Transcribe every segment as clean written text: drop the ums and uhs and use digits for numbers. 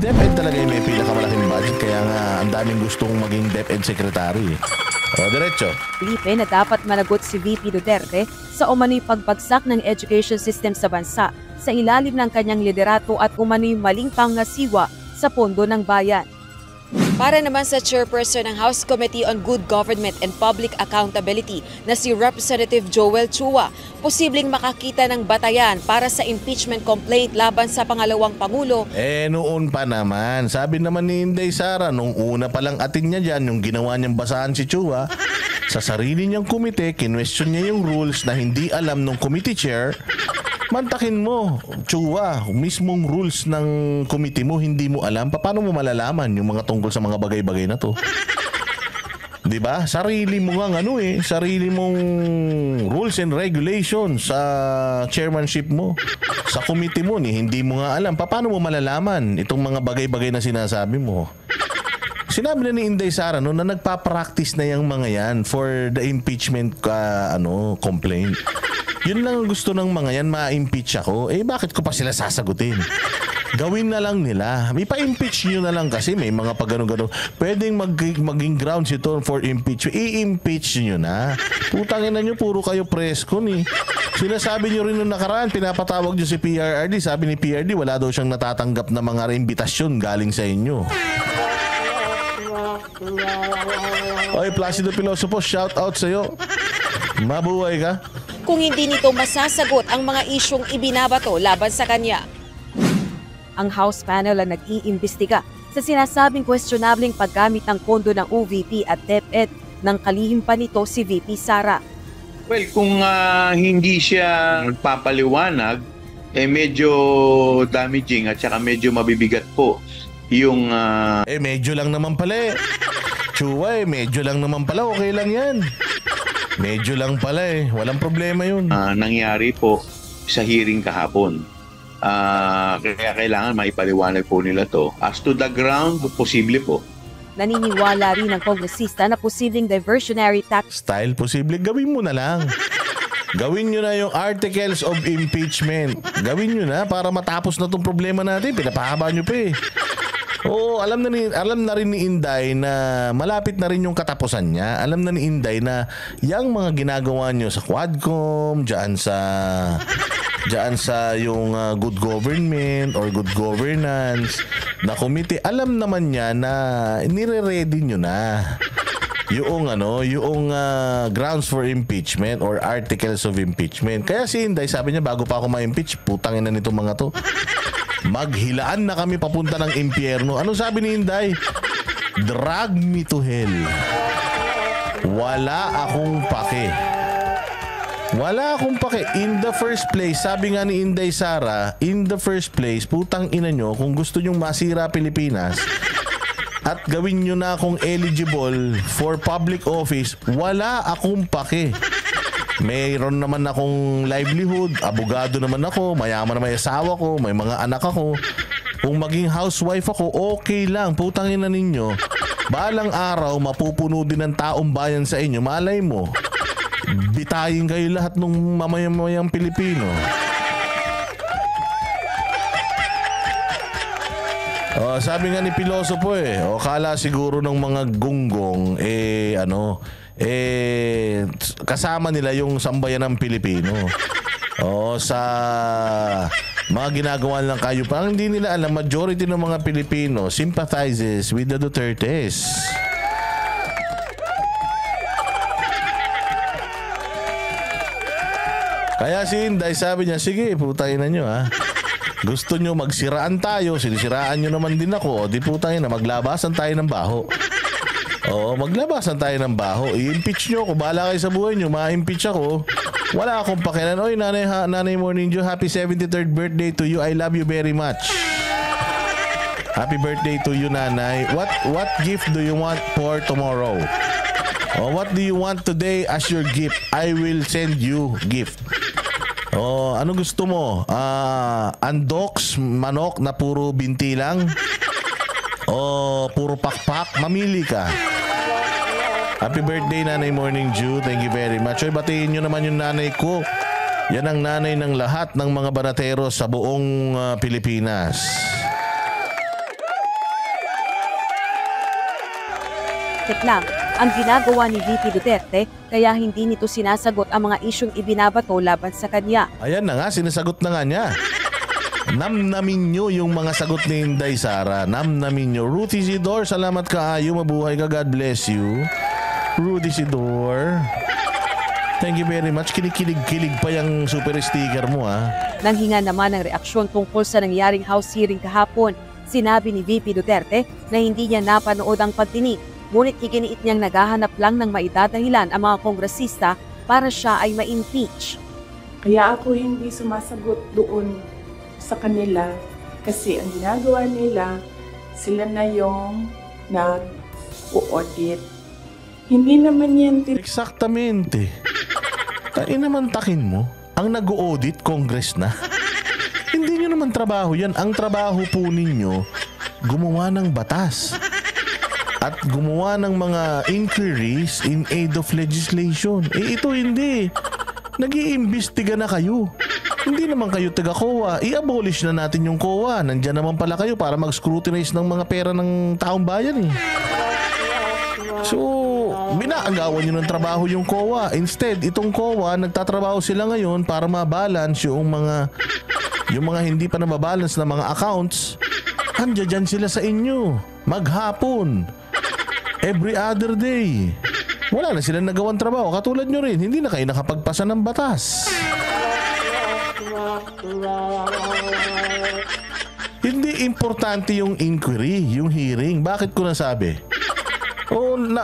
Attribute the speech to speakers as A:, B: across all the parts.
A: DepEd talaga yung may pinakamalaking budget, kaya nga ang daming gustong maging DepEd secretary. O, diretso.
B: Felipe na dapat managot si VP Duterte sa umano'y pagbagsak ng education system sa bansa sa ilalim ng kanyang liderato at umano'y maling pangasiwa sa pondo ng bayan. Para naman sa chairperson ng House Committee on Good Government and Public Accountability na si Representative Joel Chua, posibleng makakita ng batayan para sa impeachment complaint laban sa pangalawang Pangulo.
A: Noon pa naman. Sabi naman ni Inday Sara, nung una palang atin niya dyan, yung ginawa niyang basahan si Chua, sa sarili niyang komite, kinwestiyon niya yung rules na hindi alam ng committee chair. Mantakin mo, Chua, mismong rules ng committee mo, hindi mo alam. Paano mo malalaman yung mga tungkol sa mga bagay-bagay na to? Diba? Sarili mo nga sarili mong rules and regulations sa chairmanship mo. Sa committee mo, hindi mo nga alam. Paano mo malalaman itong mga bagay-bagay na sinasabi mo? Sinabi na ni Inday Sara na nagpa-practice na yung mga yan for the impeachment complaint. Yun lang ang gusto ng mga yan, ma-impeach ako. Bakit ko pa sila sasagutin? Gawin na lang nila. Ipa-impeach nyo na lang kasi may mga pag-gano-gano. Pwedeng maging grounds ito for impeach. I-impeach nyo na. Putangin na nyo, puro kayo preskon eh. Sinasabi nyo rin nung nakaraan, pinapatawag nyo si PRRD. Sabi ni PRRD, wala daw siyang natatanggap na mga imbitasyon galing sa inyo. Oy, Placido Pilosopo, shout out sa'yo. Mabuhay ka.
B: Kung hindi nito masasagot ang mga isyong ibinabato laban sa kanya. Ang House panel ang nag-iimbestiga sa sinasabing questionableng paggamit ng pondo ng OVP at DepEd ng kalihim pa nito si VP Sara.
C: Well, kung hindi siya magpapaliwanag, medyo damaging at saka medyo mabibigat po yung...
A: medyo lang naman pala Chua, medyo lang naman pala. Okay lang yan. Medyo lang pala walang problema yun.
C: Nangyari po sa hearing kahapon. Kaya kailangan maipaliwanag po nila to. As to the ground, posible po.
B: Naniniwala rin ang kongresista na posibleng diversionary tax.
A: Style posible, gawin mo na lang. Gawin nyo na yung articles of impeachment. Gawin nyo na para matapos na tong problema natin. Pinapahaba nyo pa Oo, alam na rin ni Inday na malapit na rin yung katapusan niya. Alam na ni Inday na yung mga ginagawa nyo sa Quadcom, dyan sa yung good government or good governance na committee, alam naman niya na nire-ready nyo na yung grounds for impeachment or articles of impeachment. Kaya si Inday, sabi niya, bago pa ako ma-impeach, putangin na nitong mga to. Maghilaan na kami papunta ng impyerno. Ano sabi ni Inday? Drag me to hell. Wala akong pake. Wala akong pake. In the first place, sabi nga ni Inday Sara, in the first place, putang ina nyo, kung gusto nyong masira Pilipinas at gawin nyo na akong eligible for public office, wala akong pake. Mayroon naman akong livelihood, abogado naman ako, mayaman na may asawa ko, may mga anak ako. Kung maging housewife ako, okay lang, putangin na ninyo. Balang araw, mapupuno din ng taong bayan sa inyo, malay mo. Bitayin kayo lahat ng mamayamayang Pilipino. Sabi nga ni Pilosopo kala siguro ng mga gunggong, kasama nila yung sambayan ng Pilipino. Sa mga ginagawa lang kayo. Parang hindi nila alam, majority ng mga Pilipino sympathizes with the Dutertes. Kaya si Inday, sabi niya, sige, putayin na nyo Gusto nyo magsiraan tayo, sinisiraan nyo naman din ako, di putayin na, maglabasan tayo ng baho. Maglabasan tayo ng baho. I-impeach nyo ako. Bahala kayo sa buhay nyo. Ma-impeach ako. Wala akong pakialam. Oy, Nanay Morning Dew, happy 73rd birthday to you. I love you very much. Happy birthday to you, Nanay. What gift do you want for tomorrow? What do you want today as your gift? I will send you gift. Ano gusto mo? Andoks, manok na puro binti lang? Puro pakpak? Mamili ka. Happy birthday, Nanay Morning Dew. Thank you very much. Batiin nyo naman yung nanay ko. Yan ang nanay ng lahat ng mga banatero sa buong Pilipinas.
B: tactic lang ang ginagawa ni VP Duterte kaya hindi nito sinasagot ang mga isyung ibinabato laban sa kanya.
A: Ayan na nga, sinasagot na nga niya. Namnamin nyo yung mga sagot ni Inday Sara. Namnamin nyo. Ruth Isidore, salamat kaayo. Mabuhay ka. God bless you. Ruth Isidore. Thank you very much. Kinikilig-kilig pa yung super sticker mo, ha.
B: Nanghinga naman ng reaksyon tungkol sa nangyaring House hearing kahapon. Sinabi ni VP Duterte na hindi niya napanood ang pagdinig, ngunit iginiit niyang naghahanap lang ng maidadahilan ang mga kongresista para siya ay ma-impeach.
D: Kaya ako hindi sumasagot doon sa kanila kasi ang ginagawa nila, sila na yung nag-audit. Hindi naman yan
A: Eksaktamente. Tain naman takin mo, ang nag-audit Congress na. Hindi nyo naman trabaho yan. Ang trabaho po ninyo, gumawa ng batas. At gumawa ng mga inquiries in aid of legislation. Ito hindi. Nag-iimbestiga na kayo. Hindi naman kayo taga-COA. I-abolish na natin yung COA. Nandyan naman pala kayo para mag-scrutinize ng mga pera ng taong bayan eh. So, binaagawan nyo ng trabaho yung COA. Instead, itong COA, nagtatrabaho sila ngayon para mabalance yung mga hindi pa nababalance na mga accounts. Andiyan sila sa inyo. Maghapon. Every other day. Wala na silang nagawang trabaho. Katulad nyo rin, hindi na kayo nakapagpasa ng batas. Hindi importante yung inquiry, yung hearing. Bakit ko nasabi?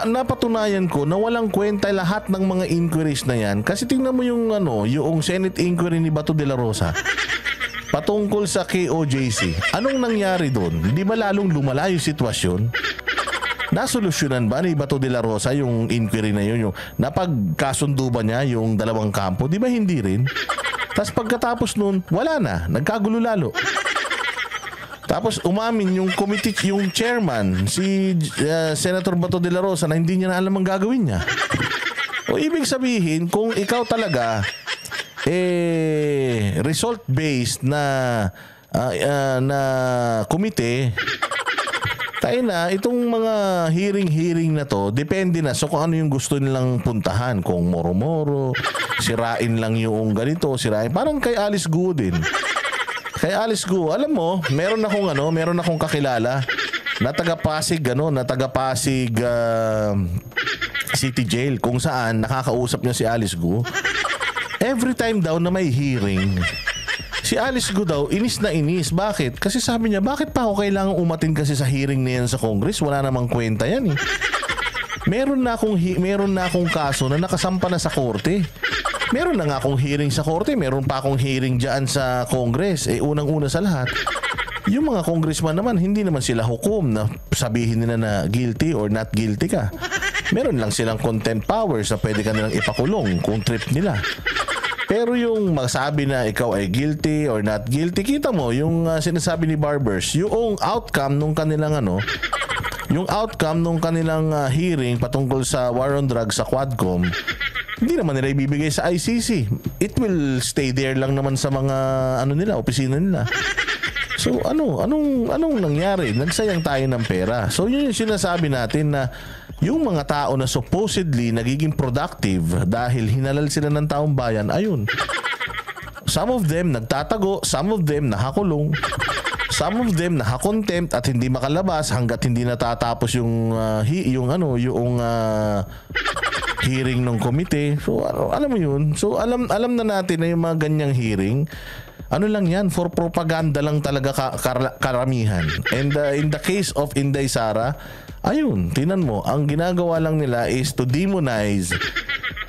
A: Napatunayan ko na walang kwenta lahat ng mga inquiries na yan. Kasi tingnan mo yung Senate inquiry ni Bato de la Rosa patungkol sa KOJC. Anong nangyari doon? Di ba lalong lumala yung sitwasyon? Nasolusyonan ba ni Bato de la Rosa yung inquiry na yun? Yung napagkasundo ba niya yung dalawang kampo? Di ba hindi rin? Tapos pagkatapos nun, wala na. Nagkagulo lalo. Tapos umamin yung committee, yung chairman, si Senator Bato de la Rosa na hindi niya na alam ang gagawin niya. O ibig sabihin, kung ikaw talaga result-based na komite, tayo na, itong mga hearing na to, depende na. So kung ano yung gusto nilang puntahan. Kung moro-moro, sirain lang yung ganito, sirain. Parang kay Alice Guo din. Kay Alice Guo, alam mo, meron akong kakilala na taga-Pasig, City Jail, kung saan nakakausap niya si Alice Guo. Every time daw na may hearing, si Alice Guo daw, inis na inis. Bakit? Kasi sabi niya, bakit pa ako kailangang umatin kasi sa hearing na yan sa Congress? Wala namang kwenta yan eh. Meron na akong kaso na nakasampa na sa korte. Meron na nga akong hearing sa korte. Meron pa akong hearing dyan sa Congress. Unang-una sa lahat, yung mga congressman naman, hindi naman sila hukom na sabihin nila na guilty or not guilty ka. Meron lang silang contempt powers na pwede ka nilang ipakulong kung trip nila. Pero yung magsabi na ikaw ay guilty or not guilty, kita mo yung sinasabi ni Barbers, yung outcome nung kanilang hearing patungkol sa war on drugs sa Quadcom, hindi naman nila ibibigay sa ICC. It will stay there lang naman sa mga opisina nila. So anong nangyari? Nagsayang tayo ng pera. So yun yung sinasabi natin na yung mga tao na supposedly nagiging productive dahil hinalal sila ng taong bayan, ayun. Some of them nagtatago, some of them nakakulong, some of them nakakontempt at hindi makalabas hanggat hindi natatapos yung hearing ng komite. So alam mo yun. So alam na natin na yung mga ganyang hearing, ano lang yan, for propaganda lang talaga karamihan. And in the case of Inday Sara, ayun, tinan mo, ang ginagawa lang nila is to demonize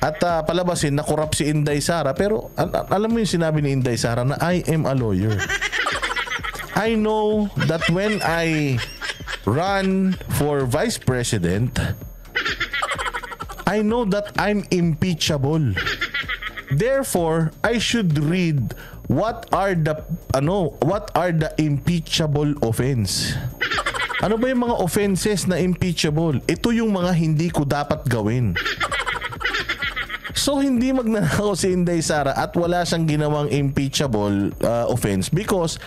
A: at palabasin na corrupt si Inday Sara. Pero alam mo yung sinabi ni Inday Sara na I am a lawyer. I know that when I run for vice president, I know that I'm impeachable. Therefore, I should read what are the impeachable offense. Ano ba yung mga offenses na impeachable? Ito yung mga hindi ko dapat gawin. So hindi magnanakaw si Inday Sara at wala siyang ginawang impeachable offense because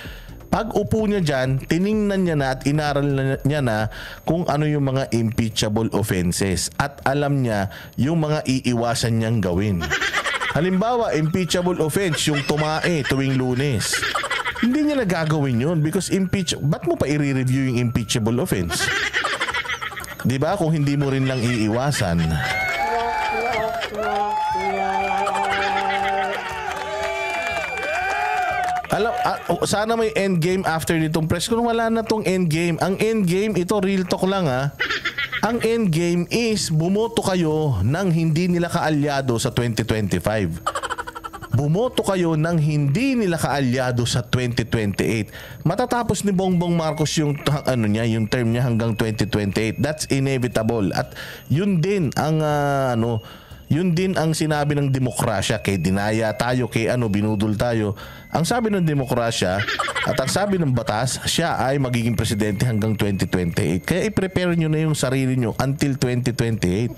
A: Pag upo niya dyan, tiningnan niya na at inaral niya na kung ano yung mga impeachable offenses at alam niya yung mga iiwasan niyang gawin. Halimbawa, impeachable offense yung tumae tuwing Lunes. Hindi niya nagagawin yun because ba't mo pa i-review yung impeachable offense? Diba? Kung hindi mo rin lang iiwasan. Sana may endgame after nitong press. Kung wala na tong endgame. Ang endgame, ito real talk lang ha. Ang endgame is bumoto kayo nang hindi nila kaalyado sa 2025. Bumoto kayo nang hindi nila kaalyado sa 2028. Matatapos ni Bongbong Marcos yung yung term niya hanggang 2028. That's inevitable. At yun din ang yun din ang sinabi ng demokrasya. Kay dinaya tayo, kay binudol tayo. Ang sabi ng demokrasya at ang sabi ng batas, siya ay magiging presidente hanggang 2028. Kaya i-prepare nyo na yung sarili nyo until 2028.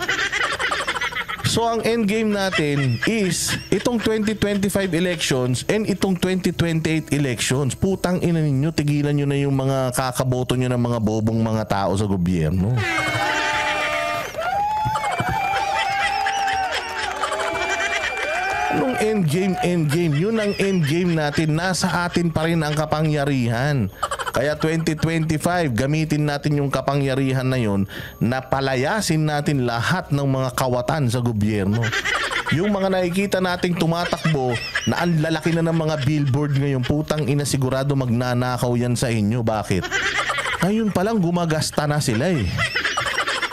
A: So ang endgame natin is itong 2025 elections and itong 2028 elections. Putang ina ninyo, tigilan nyo na yung mga kakaboto nyo ng mga bobong mga tao sa gobyerno. Anong endgame? Yun ang endgame natin. Nasa atin pa rin ang kapangyarihan. Kaya 2025, gamitin natin yung kapangyarihan na yun na palayasin natin lahat ng mga kawatan sa gobyerno. Yung mga nakikita nating tumatakbo na ang lalaki na ng mga billboard ngayon, putang ina, sigurado magnanakaw yan sa inyo. Bakit? Ngayon palang gumagasta na sila eh.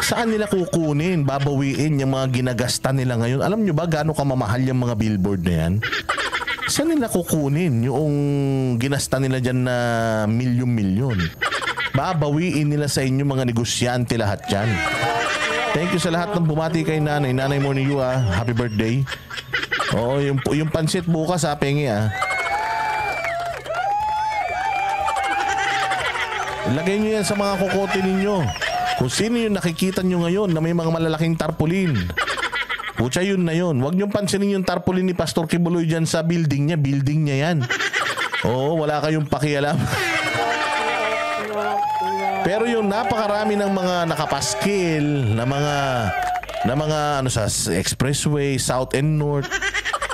A: Saan nila kukunin, babawiin yung mga ginagasta nila ngayon? Alam nyo ba gaano kamamahal yung mga billboard na yan? Saan nila kukunin yung ginasta nila dyan na milyon-milyon? Babawiin nila sa inyo mga negosyante lahat dyan. Thank you sa lahat ng bumati kay nanay. Nanay mo ni you happy birthday. Oo, yung pansit bukas pengi Lagay nyo yan sa mga kukote ninyo. Kung sino yung nakikita nyo ngayon na may mga malalaking tarpaulin, pucha yun na yun. Huwag nyo pansinin yung tarpaulin ni Pastor Kibuloy dyan sa building niya yan. Oo, wala kayong pakialam. Pero yung napakarami ng mga nakapaskil na mga sa expressway, south and north,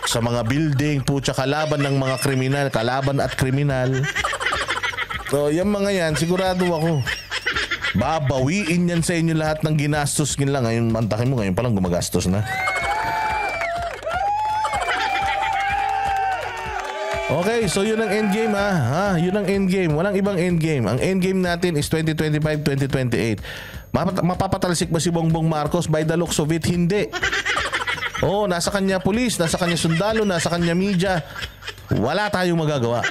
A: sa mga building, pucha, kalaban ng mga kriminal, kalaban at kriminal. So, yung mga yan, sigurado ako, babawiin yan sa inyo lahat ng ginastos nila. Ngayon, mantakin mo, ngayon palang gumagastos na. Okay, so yun ang endgame yun ang endgame. Walang ibang endgame. Ang endgame natin is 2025-2028. Mapapatalsik ba si Bongbong Marcos? By the looks of it, hindi. Nasa kanya pulis, nasa kanya sundalo, nasa kanya media. Wala tayong magagawa.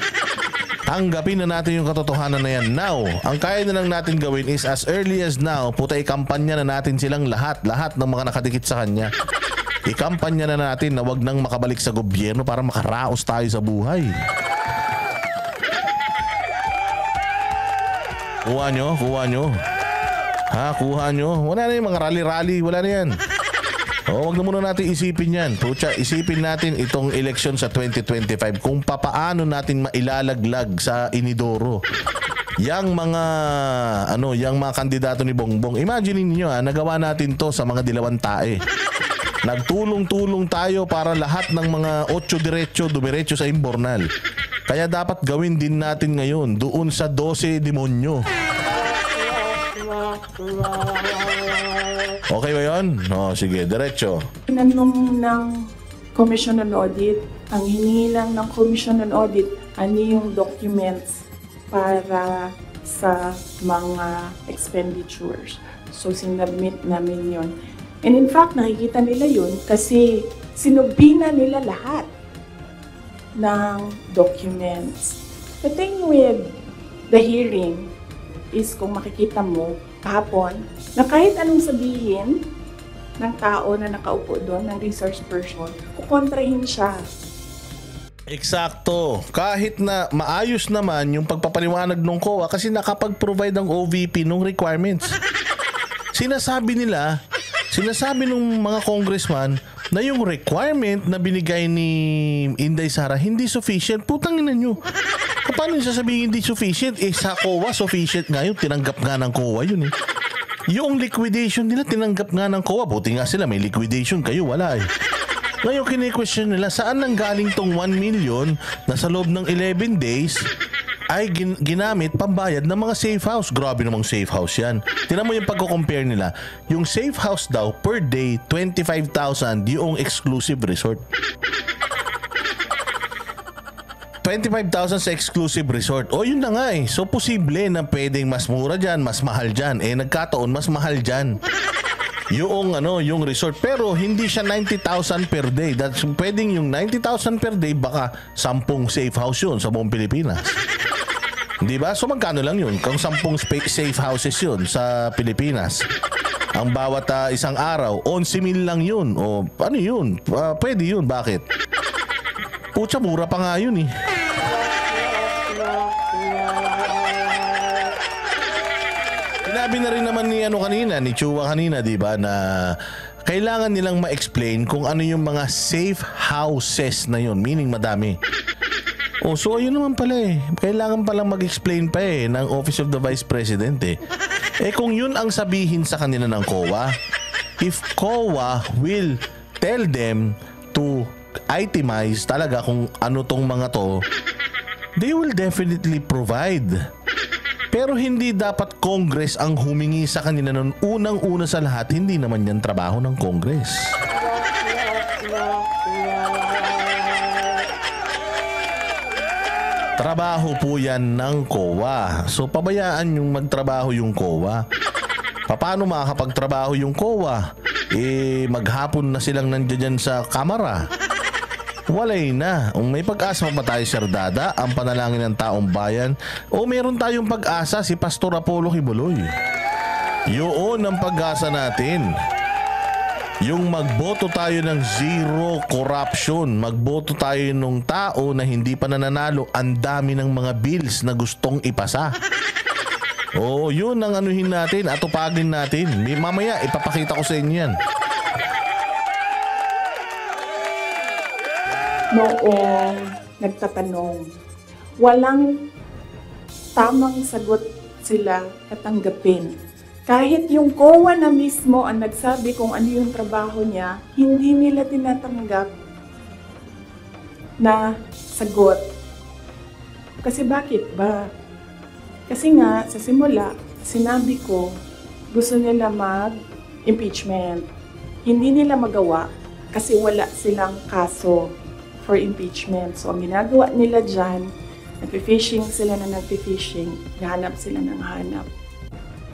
A: Tanggapin na natin yung katotohanan na yan. Now, ang kaya na lang natin gawin is as early as now, ikampanya na natin silang lahat ng mga nakadikit sa kanya. Ikampanya na natin na wag nang makabalik sa gobyerno para makaraos tayo sa buhay. Kuha nyo. Kuha nyo. Wala na yung mga rally-rally, wala na yan. Wag na muna natin isipin yan. Pucha, isipin natin itong election sa 2025 kung papaano natin mailalaglag sa inidoro yang mga kandidato ni Bongbong. Imagine niyo nagawa natin to sa mga dilawang tae. Nagtulong-tulong tayo para lahat ng mga 8 dumiretso sa imbornal. Kaya dapat gawin din natin ngayon doon sa 12 demonyo. Okay ba yun? Sige, diretso.
D: Tinanong ng Commission on Audit, ang hinihingi lang ng Commission on Audit, ano yung documents para sa mga expenditures. So, sinubmit namin yun. And in fact, nakikita nila yun kasi sinubina nila lahat ng documents. The thing with the hearing is kung makikita mo kahapon na kahit anong sabihin ng tao na nakaupo doon, ng resource person, kukontrahin siya.
A: Eksakto. Kahit na maayos naman yung pagpapaliwanag ng COA kasi nakapag-provide ang OVP ng requirements. Sinasabi ng mga congressman na yung requirement na binigay ni Inday Sara hindi sufficient. Putang ina nyo. paano yung sasabihin hindi sufficient? Sa COA, sufficient nga yun. Tinanggap nga ng COA yun eh. Yung liquidation nila, tinanggap nga ng COA. Buti nga sila, may liquidation. Kayo, wala eh. Ngayon, kini-question nila, saan nang galing tong 1 million na sa loob ng 11 days ay ginamit pambayad ng mga safe house. Grabe namang safe house yan. Tingnan mo yung pagko-compare nila. Yung safe house daw, per day, 25,000 yung exclusive resort. 25,000 sa exclusive resort. O yun na nga eh. So posible na pwedeng mas mura dyan, mas mahal dyan. Nagkataon, mas mahal dyan. Yung resort. Pero hindi siya 90,000 per day. That's, pwedeng yung 90,000 per day, baka 10 safe house yun sa buong Pilipinas. Di ba? So magkano lang yun? Kung 10 safe houses yun sa Pilipinas, ang bawat isang araw, 11,000 lang yun. O ano yun? Pwede yun. Bakit? Pucha, mura pa nga yun eh. Sinabi na rin naman ni Chua kanina, di ba, na kailangan nilang ma-explain kung ano yung mga safe houses na yun, meaning madami. So ayun naman pala eh. Kailangan palang mag-explain pa eh ng Office of the Vice President eh. Kung yun ang sabihin sa kanila ng COA, if COA will tell them to itemize talaga kung ano tong mga to, they will definitely provide. Pero hindi dapat Congress ang humingi sa kanila nun. Unang-una sa lahat, hindi naman yan trabaho ng Congress. Trabaho po yan ng COA. So pabayaan yung magtrabaho yung COA. Paano makakapagtrabaho yung COA? Maghapon na silang nandiyan sa kamera. Walay na. May pag-asa pa tayo, Sir Dada, ang panalangin ng taong bayan. Meron tayong pag-asa, si Pastor Apollo Kibuloy. Yun ang pag-asa natin. Yung magboto tayo ng zero corruption. Magboto tayo ng tao na hindi pa nananalo. Ang dami ng mga bills na gustong ipasa. Yun ang anuhin natin, atupagin natin. Mamaya, ipapakita ko sa inyo yan.
D: Noong nagtatanong, walang tamang sagot sila katanggapin. Kahit yung COA na mismo ang nagsabi kung ano yung trabaho niya, hindi nila tinatanggap na sagot. Kasi bakit ba? Kasi nga, sa simula, sinabi ko, gusto nila mag-impeachment. Hindi nila magawa kasi wala silang kaso for impeachment. So, ang ginagawa nila dyan, nagpi-fishing sila na nagpi-fishing, hanap sila ng hanap.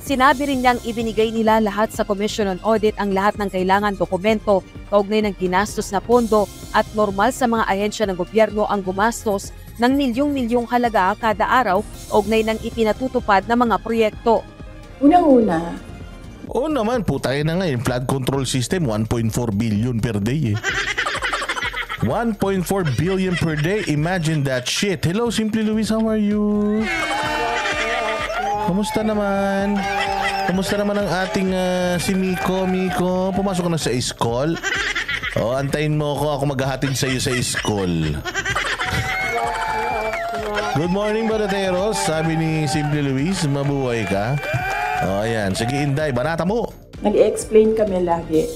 B: Sinabi rin niyang ibinigay nila lahat sa Commission on Audit ang lahat ng kailangan dokumento kaugnay ng ginastos na pondo at normal sa mga ahensya ng gobyerno ang gumastos ng milyong-milyong halaga kada araw kaugnay ng ipinatutupad na mga proyekto.
D: Unang-una,
A: naman, putay na nga yung flood control system, 1.4 billion per day eh. 1.4 billion per day. Imagine that shit. Hello, Simply Luis. How are you? Kamusta naman? Kamusta naman ang ating si Miko? Miko, pumasok ka na sa school? Antayin mo ako maghahatid sa iyo sa school. Good morning, Barateros. Sabi ni Simply Luis, mabuhay ka. Ayan. Sige, Inday, barata mo.
D: nag-explain kami lagi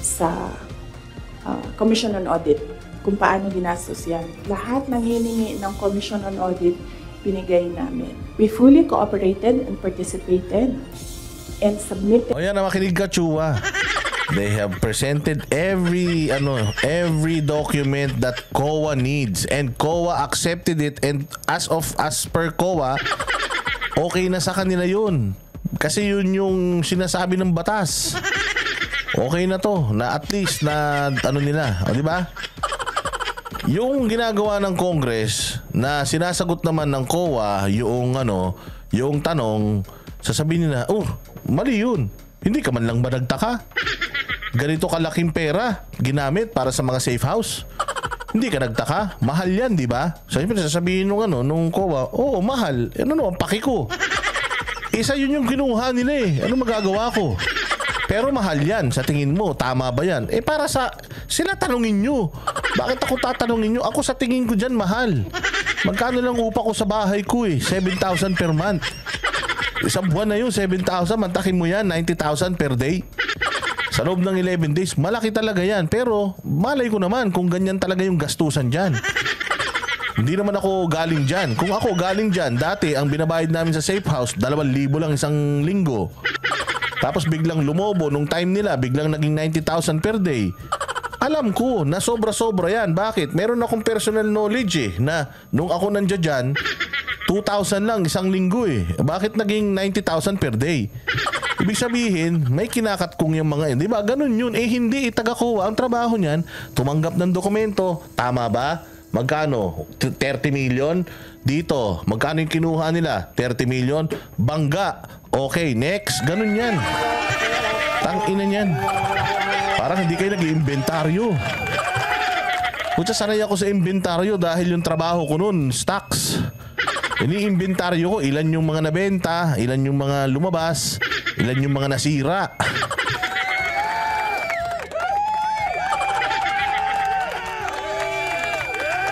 D: sa Commission on Audit kung paano ginastos yan. Lahat ng hiningi ng Commission on Audit, binigay namin. We fully cooperated and participated and submitted.
A: O yan, makinig ka, Chua. They have presented every document that COA needs, and COA accepted it, and as per COA, okay na sa kanila yun. Kasi yun yung sinasabi ng batas. Okay na to, na at least na nila, o di ba? Yung ginagawa ng Congress na sinasagot naman ng COA yung tanong, sasabihin nila, mali yun. Hindi ka man lang ba nagtaka? Ganito kalaking pera ginamit para sa mga safe house. Hindi ka nagtaka? Mahal yan, di ba? Sasabihin nung COA, mahal. Ang paki ko. Isa yun yung kinuha nila eh. Ano magagawa ko? Pero mahal yan. Sa tingin mo, tama ba yan? Para sa... Sila tanungin nyo. Bakit ako tatanungin nyo? Ako sa tingin ko dyan, mahal. Magkano lang upa ko sa bahay ko 7,000 per month. Isang buwan na yun, 7,000. Mantakin mo yan, 90,000 per day. Sa loob ng 11 days, malaki talaga yan. Pero malay ko naman kung ganyan talaga yung gastusan dyan. Hindi naman ako galing dyan. Kung ako galing dyan, dati ang binabayad namin sa safe house, 2,000 lang isang linggo. Tapos biglang lumobo, nung time nila, biglang naging 90,000 per day. Alam ko na sobra-sobra yan. Bakit? Meron akong personal knowledge na nung ako nandiyan dyan, 2,000 lang isang linggo Bakit naging 90,000 per day? Ibig sabihin, may kinakat kong yung mga yun. Diba? Ganun yun. Hindi, taga-COA. Ang trabaho niyan, tumanggap ng dokumento. Tama ba? Magkano? 30 million? Dito, magkano yung kinuha nila? 30 million? Bangga. Okay, next. Ganun yan. Tangina niyan. Parang hindi kayo nag-iimbentaryo. Kutsa, sanay ako sa imbentaryo dahil yung trabaho ko nun, stocks. Ini-imbentaryo ko, ilan yung mga nabenta, ilan yung mga lumabas, ilan yung mga nasira.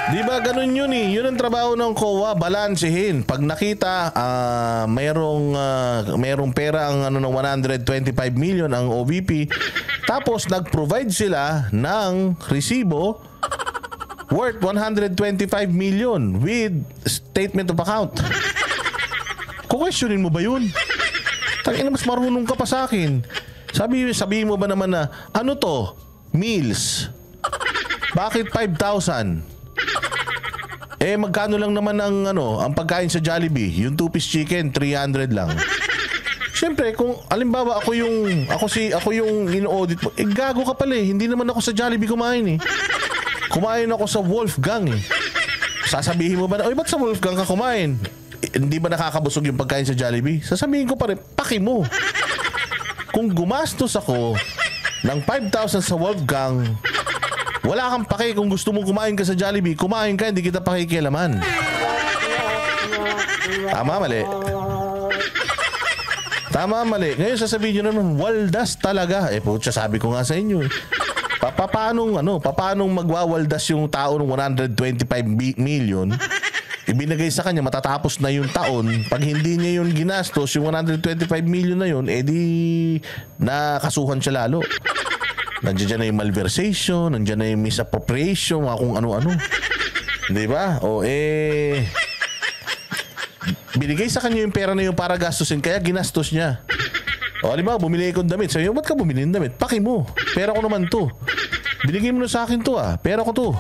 A: Di ba ganun yun Yun ang trabaho ng COA, balansehin. Pag nakita mayroong pera ang ng 125 million ang OVP, tapos nag-provide sila ng resibo worth 125 million with statement of account. Kukwestiyonin mo ba yun? Tangina, mas marunong ka pa sa akin. Sabihin mo ba naman na, ano to? Meals. Bakit 5,000? Magkano lang naman ang pagkain sa Jollibee? Yung 2-piece chicken, 300 lang. Siyempre, kung alimbawa ako yung ino-audit mo, gago ka pala Hindi naman ako sa Jollibee kumain Kumain ako sa Wolfgang Sasabihin mo ba na, ba't sa Wolfgang ka kumain? Hindi ba nakakabusog yung pagkain sa Jollibee? Sasabihin ko pa rin, paki mo. Kung gumastos ako ng 5,000 sa Wolfgang, wala kang paki. Kung gusto mong kumain ka sa Jollibee, kumain ka, hindi kita pakikialaman. Tama, mali. Tama, mali. Ngayon sasabihin nyo naman, waldas talaga. Putya, sabi ko nga sa inyo paanong magwawaldas yung tao ng 125 million? Ibinigay sa kanya, matatapos na yung taon. Pag hindi niya yun ginastos, yung 125 million na yun, di nakasuhan siya lalo. Nandiyan na yung malversation, nandiyan na yung misappropriation, mga kung ano-ano. Diba? Binigay sa kanya yung pera na yung para gastusin, kaya ginastos niya. Halimbawa, bumili akong damit. Sabi, ba't ka bumili ng damit? Paki mo. Pera ko naman to. Binigay mo na sa akin to Pera ko to.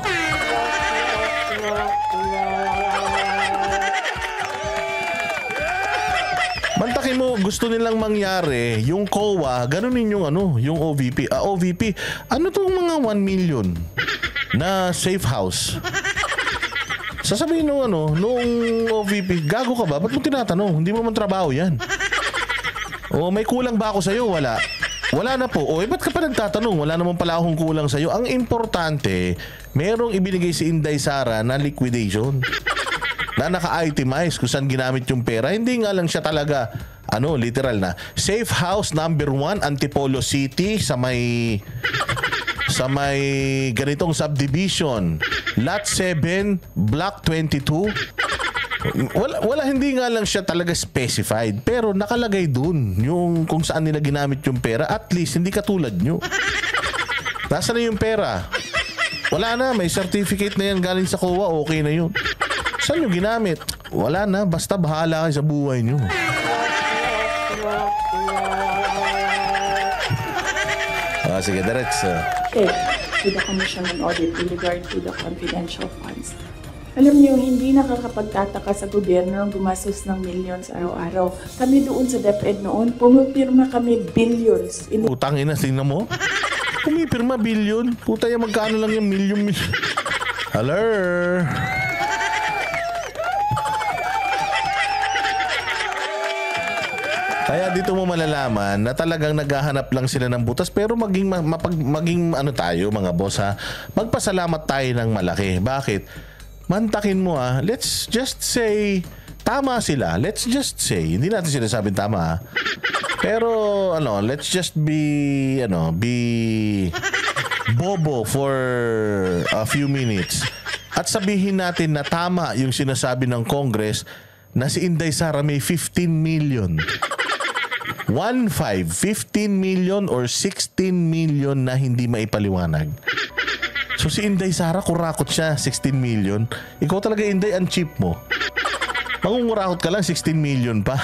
A: Mantakin mo, gusto nilang mangyari, yung COA, ganunin yung yung OVP. OVP, ano tong mga 1 million na safe house? Sasabihin nung OVP, gago ka ba? Ba't mo tinatanong? Hindi mo naman trabaho yan. May kulang ba ako sa'yo? Wala. Wala na po. Ba't ka pa nagtatanong? Wala naman pala akong kulang sa'yo. Ang importante, merong ibinigay si Inday Sara na liquidation. Na naka-itemize kung saan ginamit yung pera. Hindi nga lang siya talaga, literal na. Safe House number 1, Antipolo City, sa may ganitong subdivision. Lot 7, Block 22. Wala, hindi nga lang siya talaga specified. Pero nakalagay dun yung kung saan nila ginamit yung pera. At least, hindi katulad nyo. Nasaan na yung pera? Wala na, may certificate na yan galing sa COA, okay na yun. Saan nyo ginamit? Wala na, basta bahala kayo sa buhay nyo. Sige, diretso.
D: To the Commission on Audit with regard to the confidential funds. Alam niyo, hindi nakakapagtataka sa gobyerno ang gumastos ng millions araw-araw. Kami doon sa DepEd noon, pumipirma kami billions.
A: Utang ina, tingnan mo. Pumipirma billion. Puta yan, magkano lang yung million. Hello? Kaya dito mo malalaman na talagang naghahanap lang sila ng butas, pero maging tayo mga boss magpasalamat tayo ng malaki. Bakit? Mantakin mo let's just say tama sila. Let's just say, hindi natin sinasabing tama pero let's just be be bobo for a few minutes. At sabihin natin na tama yung sinasabi ng Congress na si Inday Sara may 15 million. 15 million or 16 million na hindi maipaliwanag. So si Inday Sara, kurakot siya, 16 million. Ikaw talaga, Inday, ang cheap mo. Mangungurakot ka lang, 16 million pa.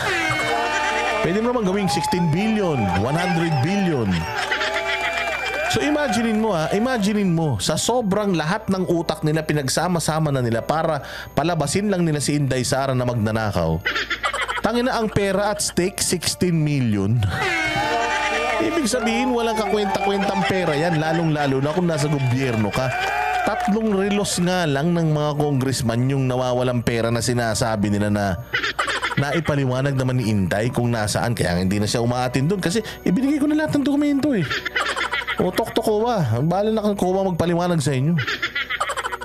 A: Pwede mo naman gawing 16 billion, 100 billion. So imaginin mo, sa sobrang lahat ng utak nila, pinagsama-sama na nila para palabasin lang nila si Inday Sara na magnanakaw. Tangina, ang pera at stake, 16 million. Ibig sabihin, walang kakwenta-kwentang pera yan, lalong-lalo na kung nasa gobyerno ka. 3 relos nga lang ng mga congressman yung nawawalang pera na sinasabi nila na naipaliwanag naman ni Inday kung nasaan. Kaya hindi na siya umaatin doon kasi ibinigay ko na lahat ng dokumento eh. O tok Kowa, bahala na kang Kowa magpaliwanag sa inyo.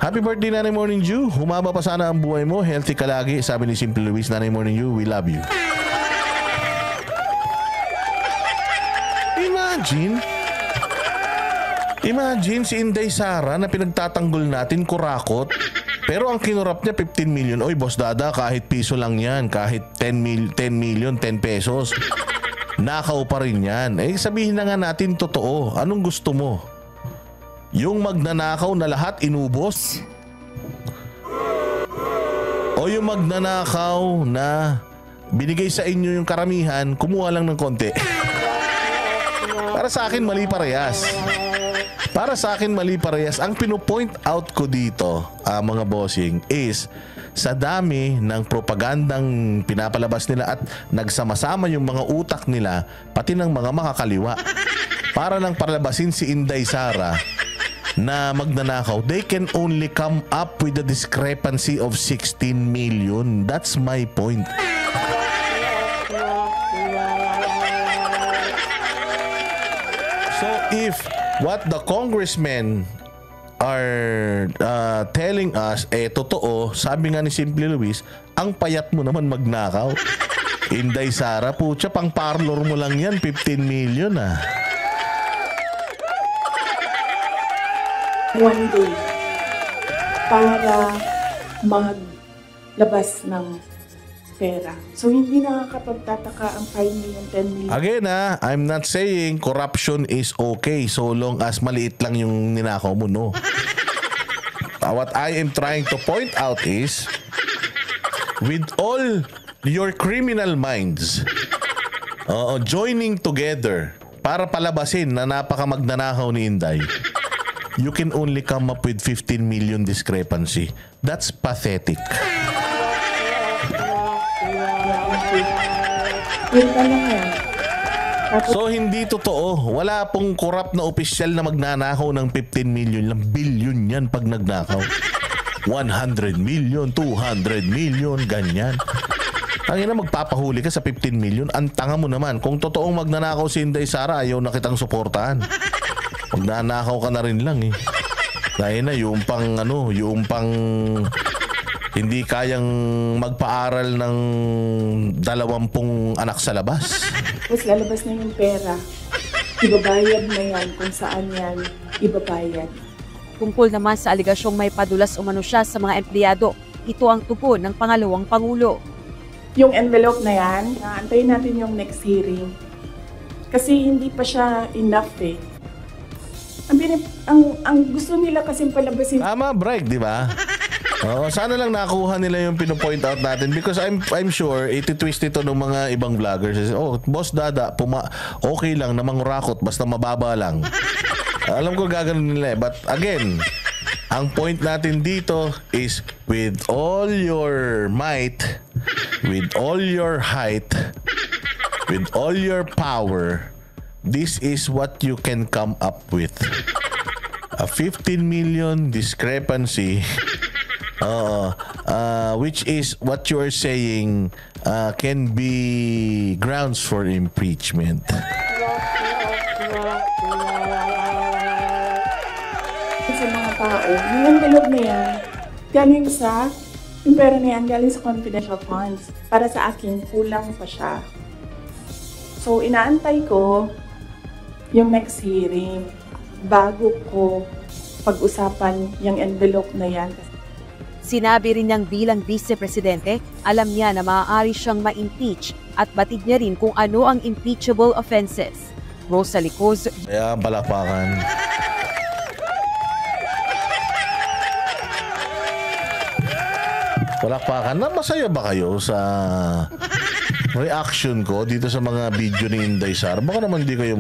A: Happy birthday, Nanay Morning Dew. Humaba pa sana ang buhay mo. Healthy ka lagi. Sabi ni Simple Luis, Nanay Morning Dew, we love you. Imagine si Inday Sara na pinagtatanggol natin, kurakot. Pero ang kinurap niya 15 million. Oy, Boss Dada, kahit piso lang yan. Kahit 10 million, 10 pesos. Nakaw pa rin yan. Eh, sabihin na nga natin totoo. Anong gusto mo? Yung magnanakaw na lahat inubos? O yung magnanakaw na binigay sa inyo yung karamihan, kumuha lang ng konti? Para sa akin, mali parehas. Ang pinopoint out ko dito, mga bossing, is sa dami ng propagandang pinapalabas nila at nagsama-sama yung mga utak nila, pati ng mga makakaliwa, para lang palabasin si Inday Sara na magnanakaw. They can only come up with a discrepancy of 16 million. That's my point. So if what the congressmen are telling us totoo, sabi nga ni Simple Luis, ang payat mo naman magnakaw. Inday Sara, putya, pang parlor mo lang yan, 15 million
D: One day para maglabas ng pera. So, hindi nakakapagtataka ang 5 million, 10 million.
A: Again I'm not saying corruption is okay so long as maliit lang yung ninakaw mo, no. What I am trying to point out is, with all your criminal minds joining together para palabasin na napakamagnanakaw ni Inday, you can only come up with 15 million discrepancy. That's pathetic. So hindi totoo. Wala pong korap na opisyal na magnanakaw ng 15 million lang. Billion yan pag nagnakaw. 100 million, 200 million, ganyan. Tangina, magpapahuli ka sa 15 million. Ang tanga mo naman. Kung totoong magnanakaw si Inday Sara, ayaw na kitang suportahan. Magnanakaw ka na rin lang eh. Dahil na yung pang hindi kayang magpaaral ng 20 anak sa labas.
D: Tapos lalabas na yung pera. Ibabayad na yan kung saan yan ibabayad.
B: Tungkol naman sa aligasyong may padulas umano siya sa mga empleyado, ito ang tugon ng pangalawang Pangulo.
D: Yung envelope na yan, antayin natin yung next hearing. Kasi hindi pa siya enough eh. Ang gusto nila kasing palabasin.
A: Tama, break, di ba? Sana lang nakuha nila yung pinopoint out natin because I'm sure iti-twist ito ng mga ibang vloggers. Oh, Boss Dada, okay lang na mangurakot basta mababa lang. Alam ko gagawin nila eh. But again, ang point natin dito is with all your might, with all your height, with all your power, this is what you can come up with. A 15 million discrepancy, which is what you are saying can be grounds for impeachment.
D: Sa mga tao, yung envelope na yan, galing yung pera na yan, galing sa confidential funds. Para sa akin, kulang pa siya. So, inaantay ko yung next hearing bago ko pag-usapan yung envelope na yan.
B: Sinabi rin niyang bilang vice-presidente, alam niya na maaari siyang ma-impeach at batid niya rin kung ano ang impeachable offenses. Rosalie Coz.
A: Kaya palakpakan. Palakpakan na, masaya ba kayo sa reaction ko dito sa mga video ni Inday Sara? Baka naman di kayo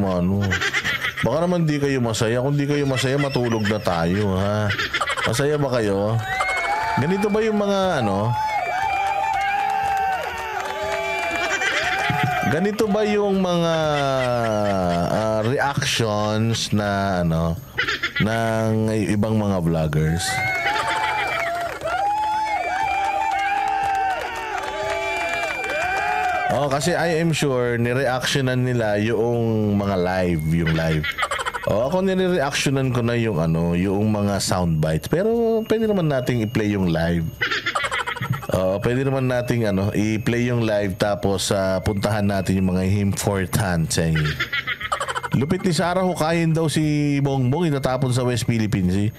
A: baka naman di kayo masaya. Kung di kayo masaya, matulog na tayo, ha? Masaya ba kayo? Ganito ba yung mga ganito ba yung mga reactions na ng ibang mga vloggers? Oh, kasi I am sure ni-reactionan nila yung mga yung live. Oh, ako ni-reactionan ko na yung yung mga soundbites. Pero pwede naman nating i-play yung live. Pwede naman nating i-play yung live tapos puntahan natin yung mga important. Lupit ni Sarah, hukayin daw si Bongbong, itatapon sa West Philippines.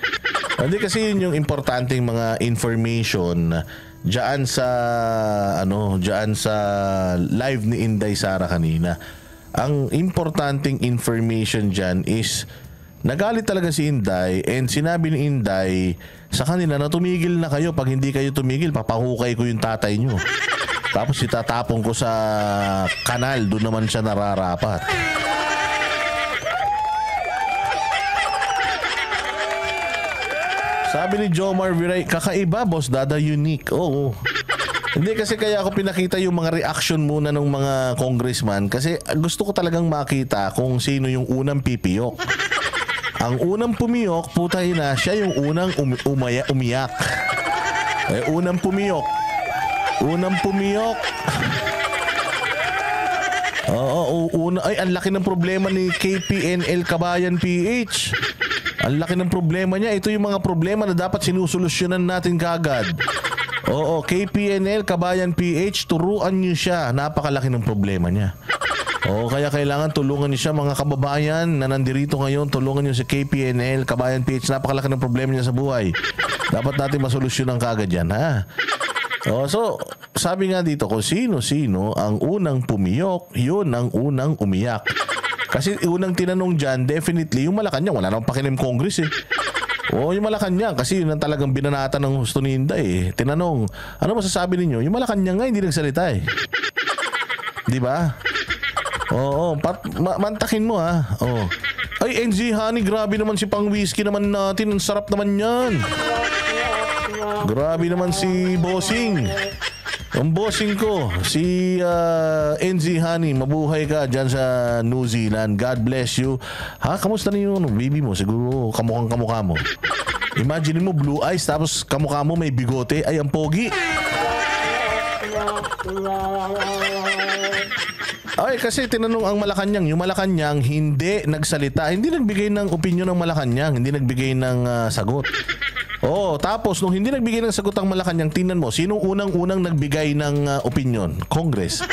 A: Hindi kasi yun yung importanteng mga information diyan sa live ni Inday Sara kanina. Ang importanteng information diyan is nagalit talaga si Inday and sinabi ni Inday sa kanila na tumigil na kayo. Pag hindi kayo tumigil, papahukay ko yung tatay nyo. Tapos itatapon ko sa kanal, doon naman siya nararapat. Sabi ni Jomar Viray, kakaiba, Boss Dada, unique. Oo. Hindi kasi kaya ako pinakita yung mga reaction muna ng mga congressman kasi gusto ko talagang makita kung sino yung unang pipiyok. Ang unang pumiyok, putay na, siya yung unang umiyak. Unang pumiyok. Ay, ang laki ng problema ni KPNL Kabayan PH. Ang laki ng problema niya. Ito yung mga problema na dapat sinusolusyonan natin kagad. Oo, KPNL Kabayan PH, turuan niyo siya. Napakalaki ng problema niya. Oo, kaya kailangan tulungan niyo siya, mga kababayan na nandirito ngayon. Tulungan niyo si KPNL Kabayan PH. Napakalaki ng problema niya sa buhay. Dapat natin masolusyonan kagad yan, ha? So, sabi nga dito, kung sino-sino ang unang pumiyok, yun ang unang umiyak. Kasi unang tinanong dyan, definitely, yung Malacanang, wala namang pakialam Congress yung Malacanang, kasi yun ang talagang binanata ng gusto ni Inday Tinanong, ano masasabi ninyo? Yung Malacanang nga, hindi nagsalita Di ba? Oo, mantakin mo Ay, NG Honey, grabe naman si Pang Whiskey naman natin. Ang sarap naman yan. Grabe naman si Bossing. Ang bossing ko, si NZ Honey, mabuhay ka dyan sa New Zealand. God bless you. Ha, kamusta na yung baby mo? Siguro kamukhang kamukha mo. Imagine mo blue eyes tapos kamukha mo may bigote. Ay, ang pogi. Ay, kasi tinanong ang Malacanang. Yung Malacanang hindi nagsalita. Hindi nagbigay ng opinion ng Malacanang. Hindi nagbigay ng sagot. Tapos nung hindi nagbigay ng sagot ang Malacanang, tingnan mo, sinong unang-unang nagbigay ng opinion? Congress.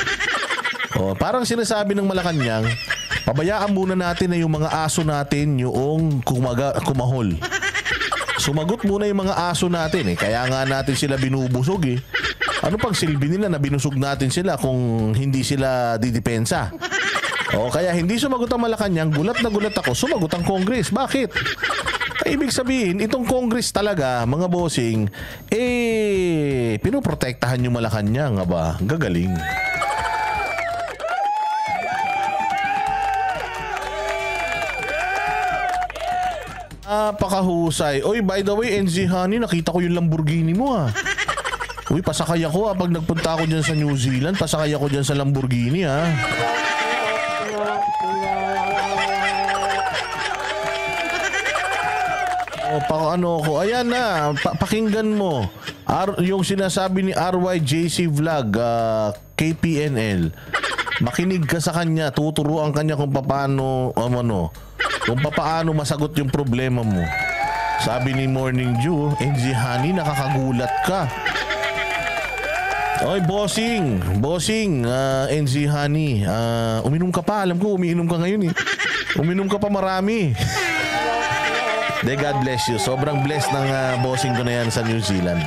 A: Parang sinasabi ng Malacanang, pabayaan muna natin na yung mga aso natin yung kumahol. Sumagot muna yung mga aso natin Kaya nga natin sila binubusog Ano pang silbi nila na binusog natin sila kung hindi sila didepensa? Kaya hindi sumagot ang Malacanang, gulat na gulat ako, sumagot ang Congress. Bakit? Ibig sabihin, itong Congress talaga, mga bossing, pinoprotektahan yung Malacanang, ba? Gagaling. Napakahusay. Oy, by the way, NZ Honey, nakita ko yung Lamborghini mo Uy, pasakay ako pag nagpunta ako dyan sa New Zealand, pasakay ako dyan sa Lamborghini Ayan na, pakinggan mo yung sinasabi ni RYJC Vlog, KPNL. Makinig ka sa kanya, tuturuan kanya kung paano masagot yung problema mo. Sabi ni Morning Dew, NZ Honey, nakakagulat ka. Oy, bossing, NZ Honey, uminom ka pa. Alam ko, umiinom ka ngayon Uminom ka pa marami. God bless you. Sobrang blessed ng bossing ko na yan sa New Zealand.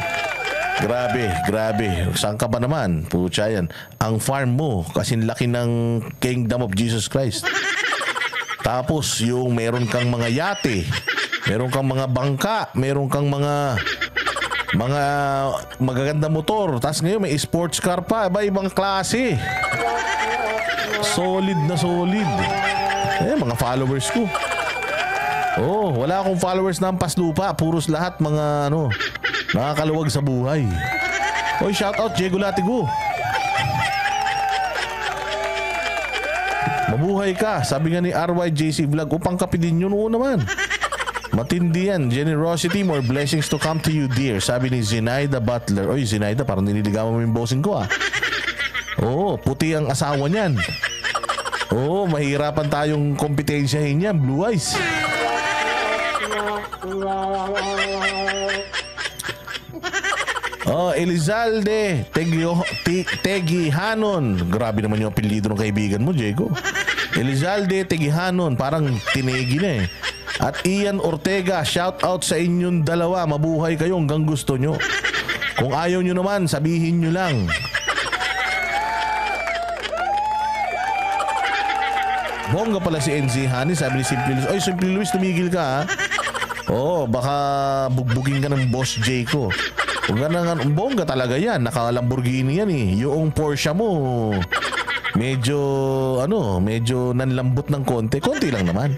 A: Grabe. Saan ka ba naman? Pucha yan. Ang farm mo, kasing laki ng Kingdom of Jesus Christ. Tapos, yung meron kang mga yate, meron kang mga bangka, meron kang mga magaganda motor. Tapos ngayon, may sports car pa. Ibang klase. Solid na solid. Mga followers ko. Wala akong followers na ampas lupa. Puros lahat mga nakakaluwag sa buhay. Oy, shout out Diego Latigo. Mabuhay ka. Sabi nga ni RYJC Vlog, upang kapi din yun. Oo naman. Matindi yan. Generosity, more blessings to come to you, dear. Sabi ni Zenaida Butler. Oy, Zenaida, parang nililigawan mo yung bossing ko, ah. Puti ang asawa niyan. Mahirapan tayong kompetensyahin niyan. Blue eyes. Elizalde Tegihanon. Grabe naman yung apelyido ng kaibigan mo, Diego. Elizalde Tegihanon. Parang tinegi na eh. At Ian Ortega, shout out sa inyong dalawa. Mabuhay kayo hanggang gusto nyo. Kung ayaw nyo naman, sabihin nyo lang. Bongga pala si NZ Honey. Sabi ni Simple Luis, oy Simple Luis, tumigil ka ha. Baka bugbugin ka ng Boss J ko. Bongga talaga yan. Naka-Lamborghini yan eh. Yung Porsche mo, medyo nanlambot ng konti. Konti lang naman.